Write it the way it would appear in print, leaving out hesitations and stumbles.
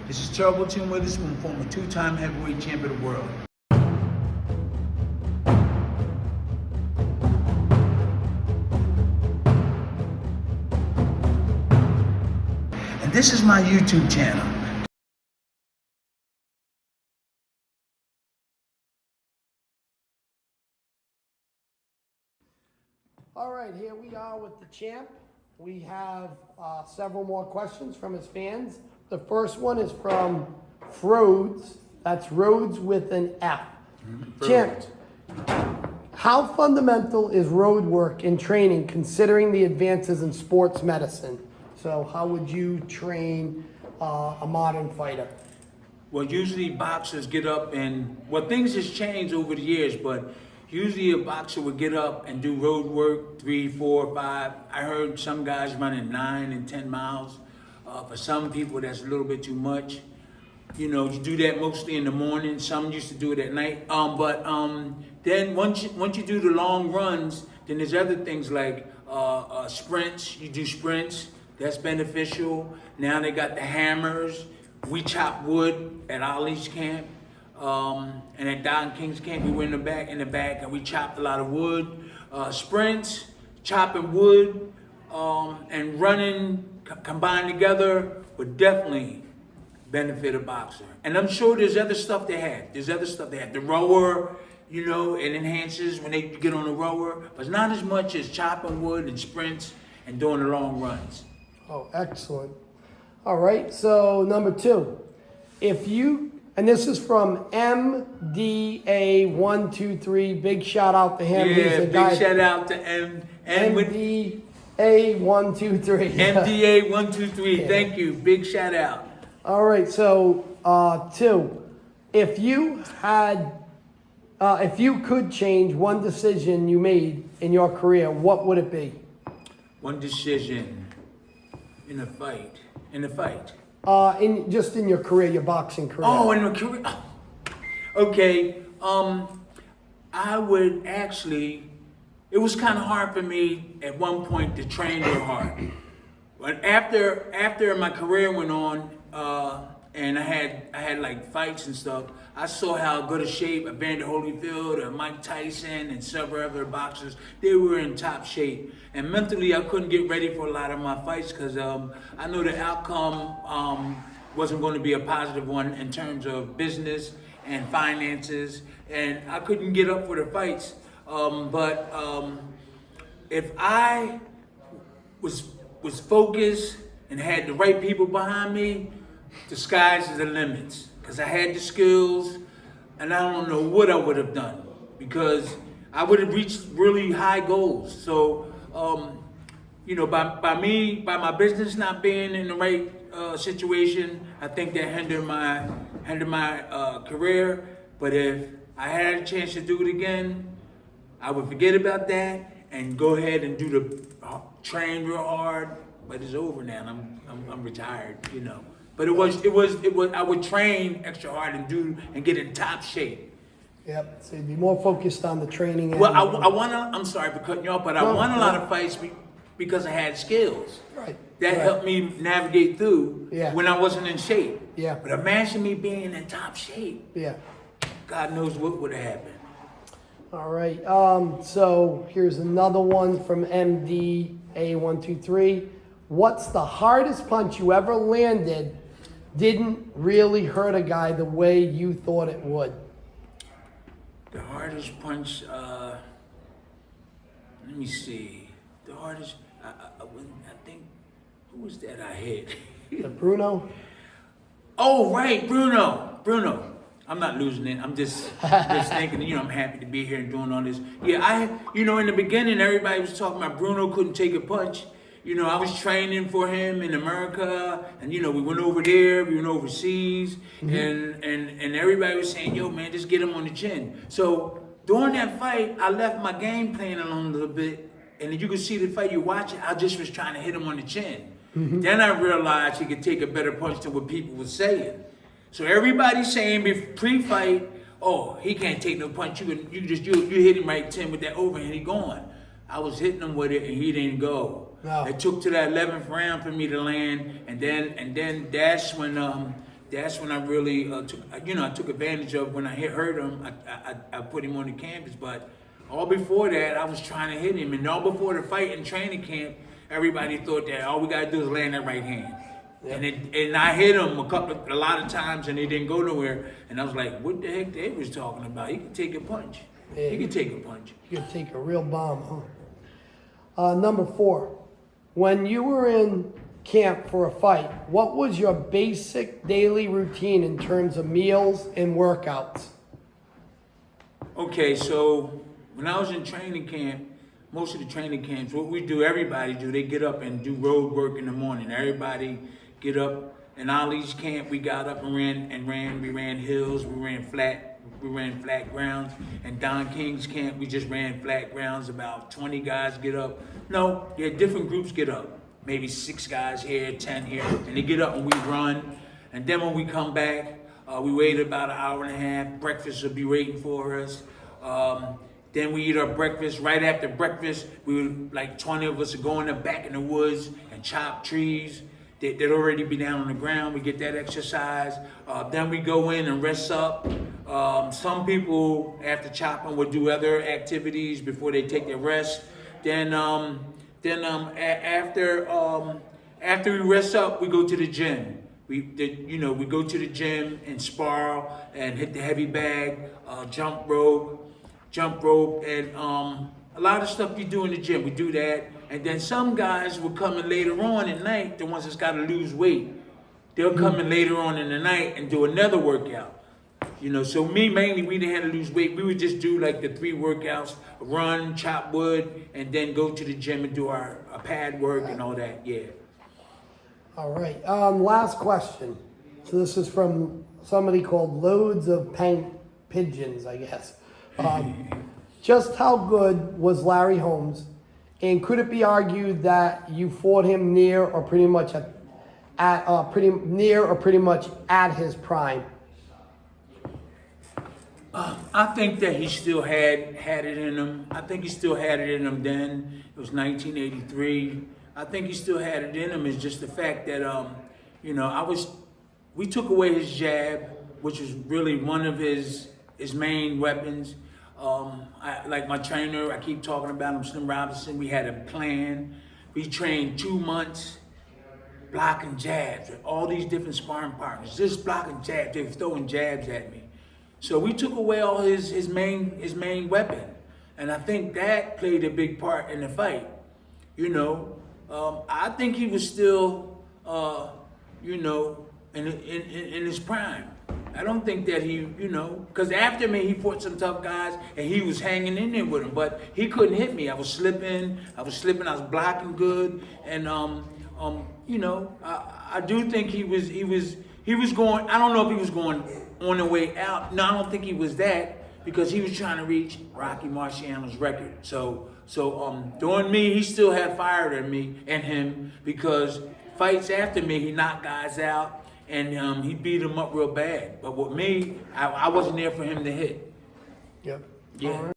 This is Terrible Tim Witherspoon, former two-time heavyweight champion of the world. And this is my YouTube channel. All right, here we are with the champ. We have several more questions from his fans. The first one is from Frodes. That's Rhodes with an F. Champ, how fundamental is road work in training considering the advances in sports medicine? So how would you train a modern fighter? Well, usually boxers get up and, well, things has changed over the years, but usually a boxer would get up and do road work, 3, 4, 5. I heard some guys running 9 and 10 miles. For some people, that's a little bit too much. You know, you do that mostly in the morning. Some used to do it at night. Then once you do the long runs, then there's other things like sprints. You do sprints. That's beneficial. Now they got the hammers. We chop wood at Ollie's camp. And at Don King's camp, we were in the back, and we chopped a lot of wood. Sprints, chopping wood, and running combined together would definitely benefit a boxer. And I'm sure there's other stuff they have. The rower, you know, it enhances when they get on the rower, but not as much as chopping wood and sprints and doing the long runs. Oh, excellent. All right, so number 2. And this is from MDA123. Big shout out to him. Yeah, big shout out to MDA123. MDA123. Yeah. Thank you. Big shout out. All right, so 2. If you could change one decision you made in your career, what would it be? One decision in a fight. In In your career, your boxing career. Oh, in a career. Okay. I would actually. It was kind of hard for me at one point to train real hard, but after my career went on, and I had like fights and stuff, I saw how good a shape Evander Holyfield and Mike Tyson and several other boxers, they were in top shape. And mentally, I couldn't get ready for a lot of my fights because I know the outcome wasn't going to be a positive one in terms of business and finances, and I couldn't get up for the fights. But if I was focused and had the right people behind me, the sky's the limits. Because I had the skills, and I don't know what I would have done because I would have reached really high goals. So, you know, by my business not being in the right situation, I think that hindered my career. But if I had a chance to do it again, I would forget about that and go ahead and train real hard. But it's over now. And I'm retired, you know. But it was. I would train extra hard and get in top shape. Yep. So you'd be more focused on the training. Well, I won. I'm sorry for cutting you off, but I won a lot of fights because I had skills. Right. That helped me navigate through when I wasn't in shape. Yeah. But imagine me being in top shape. Yeah. God knows what would have happened. All right. So here's another one from MDA123. What's the hardest punch you ever landed? Didn't really hurt a guy the way you thought it would? The hardest punch, let me see. The hardest, I think, who was that I hit? The Bruno? Oh, right, Bruno. I'm not losing it. I'm just thinking, you know, I'm happy to be here and doing all this. Yeah, in the beginning, everybody was talking about Bruno couldn't take a punch. You know, I was training for him in America, and you know, we went over there, we went overseas, and everybody was saying, "Yo, man, just get him on the chin." So during that fight, I left my game plan alone a little bit, and you could see the fight you watch it. I just was trying to hit him on the chin. Then I realized he could take a better punch than what people were saying. So everybody's saying pre-fight, "Oh, he can't take no punch. You hit him right 10 with that overhand, he gone." I was hitting him with it, and he didn't go. No. It took to that 11th round for me to land, and then that's when that's when I really I took advantage of when I hurt him. I put him on the canvas, but all before that, I was trying to hit him, and all before the fight in training camp, everybody thought that all we gotta do is land that right hand. Yeah. And I hit him a lot of times, and he didn't go nowhere. And I was like, what the heck they was talking about? He could take a punch. Yeah. He could take a punch. You could take a real bomb, huh? Number 4, when you were in camp for a fight, what was your basic daily routine in terms of meals and workouts? Okay, so when I was in training camp, most of the training camps, what we do, everybody do, they get up and do road work in the morning. Everybody get up. In Ali's camp, we got up and ran. We ran hills, we ran flat grounds. And Don King's camp, we just ran flat grounds. About 20 guys get up. No, yeah, different groups get up. Maybe 6 guys here, 10 here, and they get up and we run. And then when we come back, we wait about an hour and a half. Breakfast will be waiting for us. Then we eat our breakfast. Right after breakfast, like 20 of us are going back in the woods and chop trees. They'd already be down on the ground. We get that exercise. Then we go in and rest up. Some people, after chopping, would do other activities before they take their rest. Then after we rest up, we go to the gym. We go to the gym and spar and hit the heavy bag, jump rope, and a lot of stuff you do in the gym. We do that, and then some guys will come in later on at night. The ones that's got to lose weight, they'll come in later on in the night and do another workout. So me mainly, we didn't have to lose weight. We would just do like the 3 workouts: run, chop wood, and then go to the gym and do our pad work and all that. Yeah. All right. Last question. So this is from somebody called Loads of Pigeons, I guess. Just how good was Larry Holmes, and could it be argued that you fought him near or pretty much at his prime? I think that he still had it in him. I think he still had it in him then. It was 1983. I think he still had it in him. It's just the fact that, we took away his jab, which was really one of his main weapons. Like my trainer, I keep talking about him, Slim Robinson. We had a plan. We trained 2 months blocking jabs with all these different sparring partners, just blocking jabs. They were throwing jabs at me. So we took away all his main weapon, and I think that played a big part in the fight. I think he was still, in his prime. I don't think that he, because after me, he fought some tough guys, and he was hanging in there with them, but he couldn't hit me. I was slipping, I was blocking good, and I do think he was going. I don't know if he was going on the way out. No, I don't think he was that, because he was trying to reach Rocky Marciano's record. So during me, he still had fire in him, because fights after me, he knocked guys out and he beat them up real bad. But with me, I wasn't there for him to hit. Yep. Yeah. All right.